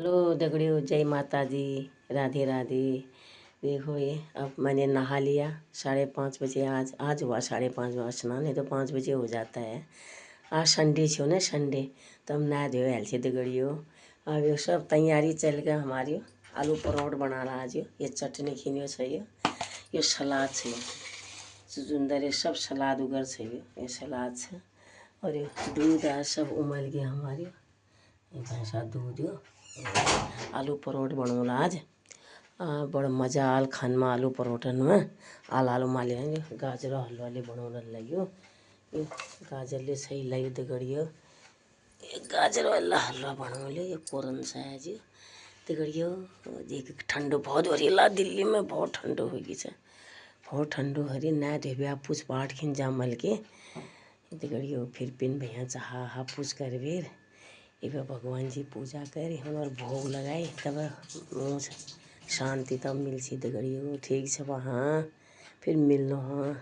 Hello दगड़ियों, जय माता दी, राधे राधे। देखो ये अब मैंने नहा लिया 5:30 बजे। आज हुआ 5:30 बजे स्नान, नहीं तो 5 बजे हो जाता है। आज संडे छो ना, संडे तो हम नहा धो आयल छे दगड़ियों। अब ये सब तैयारी चल गया हमारी। आलू परोठ बना रहा आज। ये चटनी खीनियो चाहिए, ये सलाद है चुचुंदर, ये सब सलाद उगर चाहिए, ये सलाद है। और ये दूध आज सब उमल गया हमारी, ये भैंसा दूध यो। आलू परोठ बनौला आज। बड़ा मजा आल खान में आलू परोठन में। आलू माले गाजर हलवा ले बनौल लगियो। ये गाजर ले सही लगी दगड़ियो। ये गाजर वाला हलवा बनौले, ये कोरन सा है जी दगड़ियो। देख ठंडो बहुत हो रही ला, दिल्ली में बहुत ठंडो होगी से, बहुत ठंडो हो रही। ना देवे आप पूछ पाठ खिन जा मल के दगड़ियो। फिर पिन भैया चाहा हा पूछ कर बेर ये भगवान जी पूजा कर हमार भोग लगाए तब मुँह शांति तब मिल सी दगड़ियो। ठीक है वहाँ फिर मिल लो। हाँ।